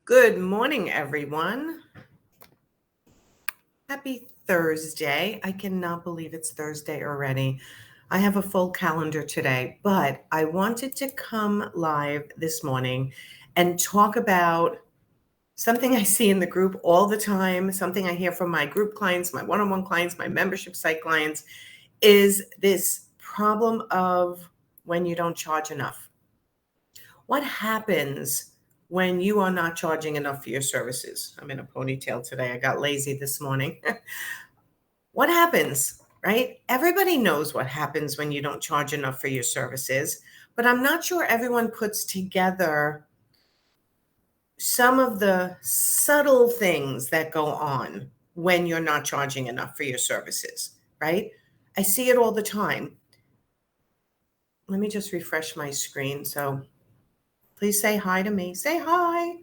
Good morning, everyone. Happy Thursday. I cannot believe it's Thursday already. I have a full calendar today, but I wanted to come live this morning and talk about something I see in the group all the time, something I hear from my group clients, my one on one clients, my membership site clients, is this problem of when you don't charge enough. What happens when you are not charging enough for your services? I'm in a ponytail today. I got lazy this morning. What happens, right? Everybody knows what happens when you don't charge enough for your services, but I'm not sure everyone puts together some of the subtle things that go on when you're not charging enough for your services, right? I see it all the time. Let me just refresh my screen. So please say hi to me. Say hi.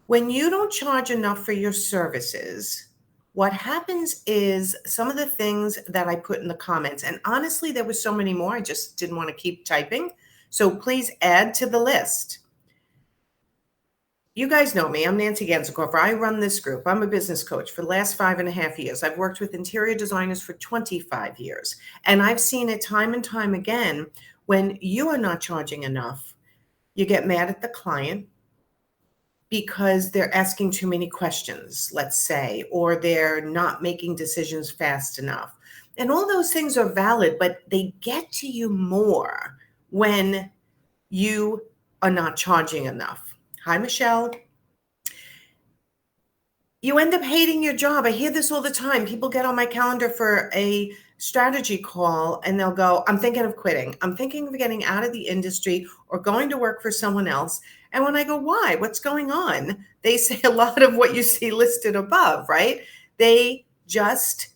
When you don't charge enough for your services, what happens is some of the things that I put in the comments, and honestly, there were so many more, I just didn't want to keep typing. So please add to the list. You guys know me. I'm Nancy Gansekofer. I run this group. I'm a business coach for the last 5.5 years. I've worked with interior designers for 25 years. And I've seen it time and time again when you are not charging enough, you get mad at the client because they're asking too many questions, let's say, or they're not making decisions fast enough. And all those things are valid, but they get to you more when you are not charging enough. Hi, Michelle. You end up hating your job. I hear this all the time. People get on my calendar for a strategy call and they'll go, I'm thinking of quitting. I'm thinking of getting out of the industry or going to work for someone else. And when I go, why? What's going on? They say a lot of what you see listed above, right? They just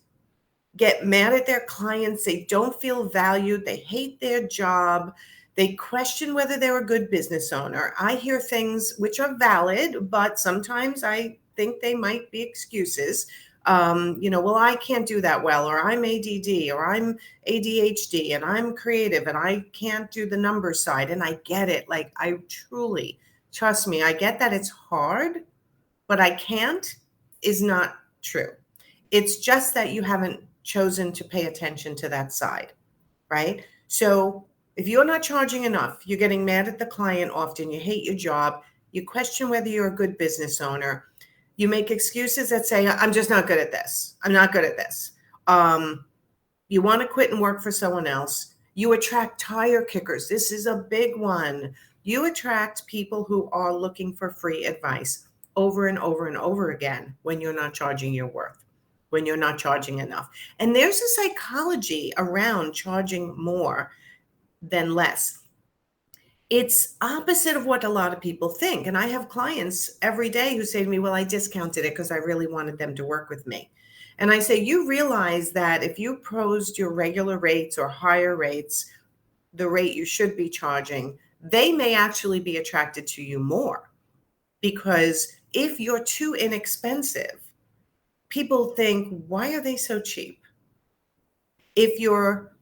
get mad at their clients. They don't feel valued. They hate their job. They question whether they're a good business owner. I hear things which are valid, but sometimes I think they might be excuses. Well, I can't do that well, or I'm ADD, or I'm ADHD, and I'm creative, and I can't do the number side. And I get it. Like, I truly, trust me, I get that it's hard, but I can't is not true. It's just that you haven't chosen to pay attention to that side, right? So if you're not charging enough, you're getting mad at the client often, you hate your job, you question whether you're a good business owner, you make excuses that say, I'm just not good at this. I'm not good at this. You want to quit and work for someone else. You attract tire kickers. This is a big one. You attract people who are looking for free advice over and over and over again when you're not charging your worth, when you're not charging enough. And there's a psychology around charging more than less. It's opposite of what a lot of people think. And I have clients every day who say to me, well, I discounted it because I really wanted them to work with me. And I say, you realize that if you posed your regular rates or higher rates, the rate you should be charging, they may actually be attracted to you more. Because if you're too inexpensive, people think, why are they so cheap? If you're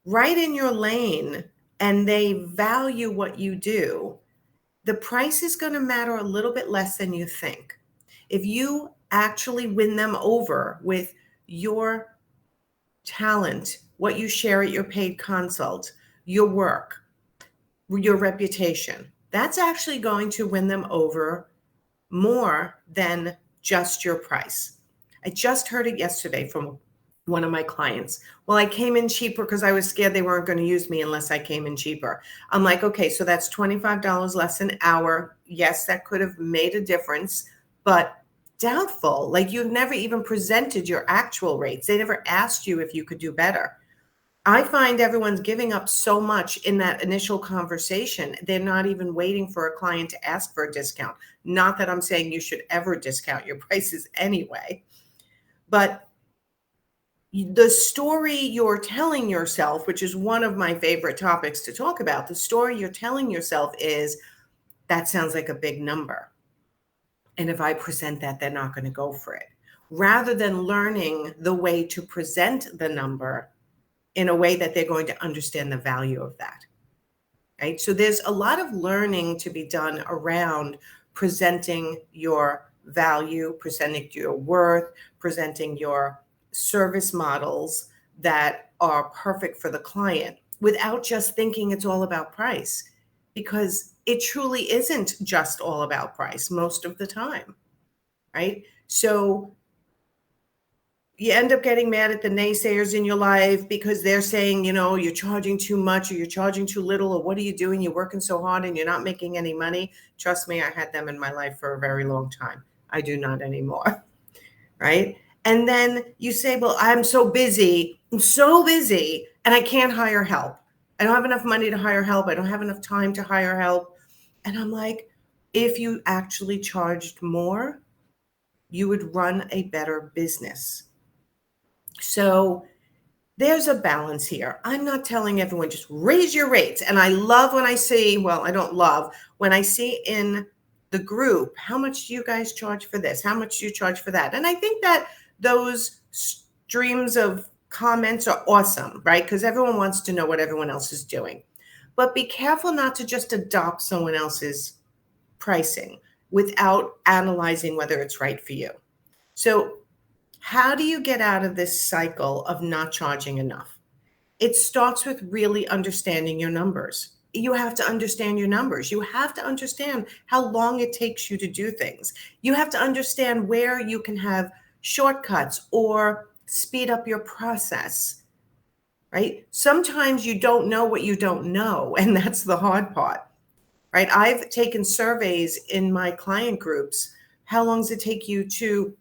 right in your lane and they value what you do, the price is going to matter a little bit less than you think. If you actually win them over with your talent, what you share at your paid consult, your work, your reputation, that's actually going to win them over more than just your price. I just heard it yesterday from one of my clients. Well, I came in cheaper because I was scared they weren't going to use me unless I came in cheaper. I'm like, okay, so that's $25 less an hour. Yes, that could have made a difference, but doubtful. Like, you've never even presented your actual rates. They never asked you if you could do better. I find everyone's giving up so much in that initial conversation. They're not even waiting for a client to ask for a discount. Not that I'm saying you should ever discount your prices anyway, but the story you're telling yourself, which is one of my favorite topics to talk about, the story you're telling yourself is, that sounds like a big number. And if I present that, they're not going to go for it. Rather than learning the way to present the number in a way that they're going to understand the value of that. Right? So there's a lot of learning to be done around presenting your value, presenting your worth, presenting your service models that are perfect for the client without just thinking it's all about price, because it truly isn't just all about price most of the time, right? So you end up getting mad at the naysayers in your life because they're saying, you're charging too much or you're charging too little, or what are you doing? You're working so hard and you're not making any money. Trust me, I had them in my life for a very long time. I do not anymore, right? And then you say, well, I'm so busy, and I can't hire help. I don't have enough money to hire help. I don't have enough time to hire help. And I'm like, if you actually charged more, you would run a better business. So there's a balance here. I'm not telling everyone just raise your rates. And I love when I see, well, I don't love when I see in the group, how much do you guys charge for this? How much do you charge for that? And I think that those streams of comments are awesome, right? Because everyone wants to know what everyone else is doing. But be careful not to just adopt someone else's pricing without analyzing whether it's right for you. So how do you get out of this cycle of not charging enough? It starts with really understanding your numbers. You have to understand your numbers. You have to understand how long it takes you to do things. You have to understand where you can have shortcuts or speed up your process, right? Sometimes you don't know what you don't know, and that's the hard part, right? I've taken surveys in my client groups. How long does it take you to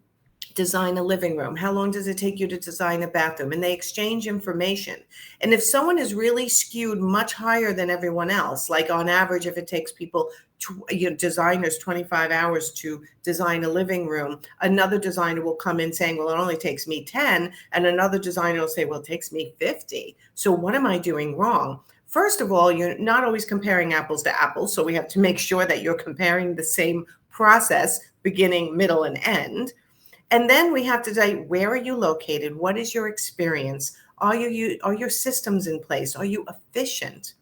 design a living room? How long does it take you to design a bathroom? And they exchange information. And if someone is really skewed much higher than everyone else, like on average, if it takes people, designers 25 hours to design a living room, another designer will come in saying, well, it only takes me 10. And another designer will say, well, it takes me 50. So what am I doing wrong? First of all, you're not always comparing apples to apples. So we have to make sure that you're comparing the same process, beginning, middle, and end. And then we have to say, where are you located? What is your experience? Are your systems in place? Are you efficient?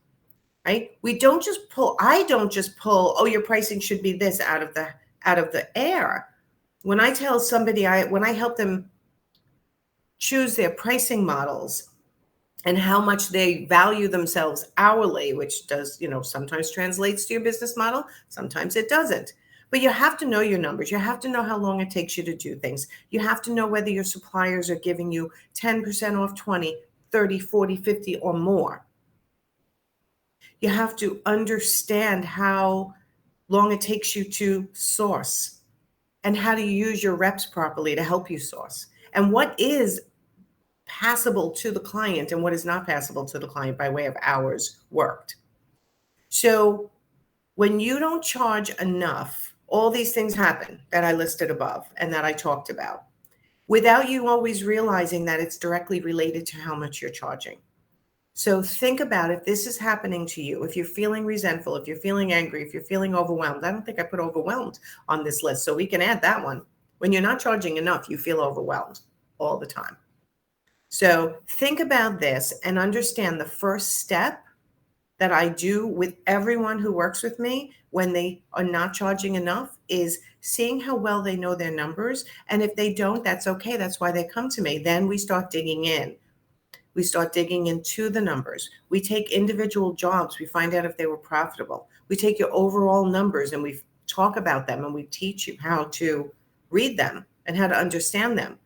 Right? I don't just pull, oh, your pricing should be this out of the air. When I tell somebody, when I help them choose their pricing models and how much they value themselves hourly, which does, sometimes translates to your business model, sometimes it doesn't. But you have to know your numbers. You have to know how long it takes you to do things. You have to know whether your suppliers are giving you 10% off 20, 30, 40, 50 or more. You have to understand how long it takes you to source and how to use your reps properly to help you source. And what is passable to the client and what is not passable to the client by way of hours worked. So when you don't charge enough, all these things happen that I listed above and that I talked about without you always realizing that it's directly related to how much you're charging. So think about if this is happening to you, if you're feeling resentful, if you're feeling angry, if you're feeling overwhelmed. I don't think I put overwhelmed on this list, so we can add that one. When you're not charging enough, you feel overwhelmed all the time. So think about this and understand the first step that I do with everyone who works with me when they are not charging enough is seeing how well they know their numbers. And if they don't, that's okay. That's why they come to me. Then we start digging in. We start digging into the numbers. We take individual jobs. We find out if they were profitable. We take your overall numbers and we talk about them and we teach you how to read them and how to understand them.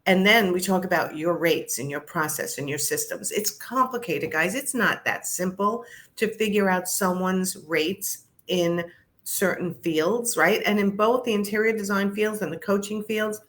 And then we talk about your rates and your process and your systems. It's complicated, guys. It's not that simple to figure out someone's rates in certain fields, right? And in both the interior design fields and the coaching fields,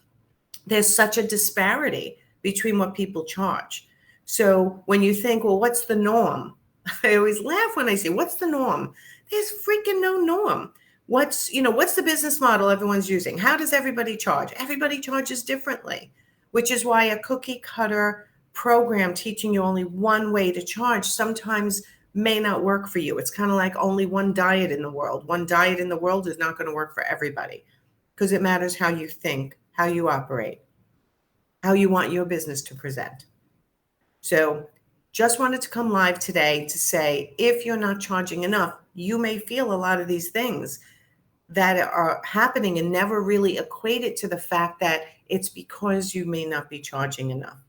there's such a disparity between what people charge. So when you think, well, what's the norm? I always laugh when I say, what's the norm? There's freaking no norm. What's the business model everyone's using? How does everybody charge? Everybody charges differently, which is why a cookie cutter program teaching you only one way to charge sometimes may not work for you. It's kind of like only one diet in the world. One diet in the world is not going to work for everybody because it matters how you think, how you operate, how you want your business to present. So just wanted to come live today to say, if you're not charging enough, you may feel a lot of these things. that are happening and never really equate it to the fact that it's because you may not be charging enough.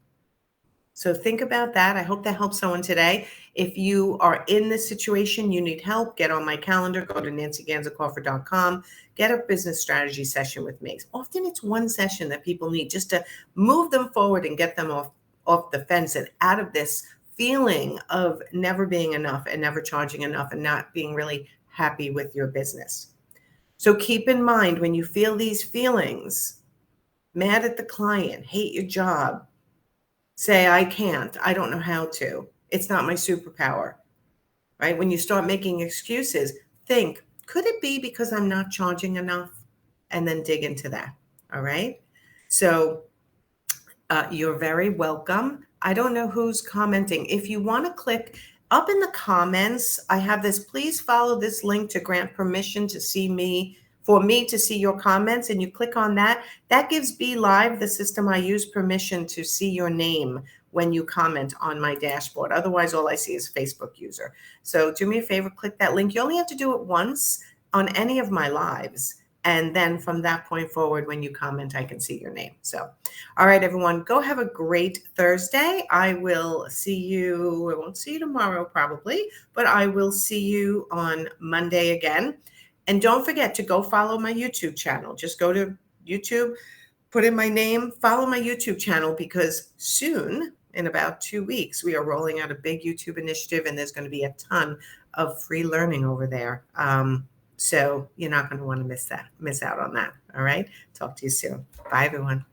So think about that. I hope that helps someone today. If you are in this situation, you need help, get on my calendar, go to nancyganzacoffer.com, get a business strategy session with me. Often it's one session that people need just to move them forward and get them off the fence and out of this feeling of never being enough and never charging enough and not being really happy with your business. So keep in mind when you feel these feelings, mad at the client, hate your job, say, I can't, I don't know how to, it's not my superpower, right? When you start making excuses, think, could it be because I'm not charging enough? And then dig into that, all right? So you're very welcome. I don't know who's commenting. If you want to click up in the comments, I have this, please follow this link to grant permission to see me, for me to see your comments, and you click on that. That gives BeLive, the system I use, permission to see your name when you comment on my dashboard. Otherwise, all I see is Facebook user. So do me a favor, click that link. You only have to do it once on any of my lives. And then from that point forward, when you comment, I can see your name. So, all right, everyone, go have a great Thursday. I will see you, I won't see you tomorrow probably, but I will see you on Monday again. And don't forget to go follow my YouTube channel. Just go to YouTube, put in my name, follow my YouTube channel, because soon, in about 2 weeks, we are rolling out a big YouTube initiative, and there's going to be a ton of free learning over there. So you're not going to want to miss out on that. All right. Talk to you soon. Bye, everyone.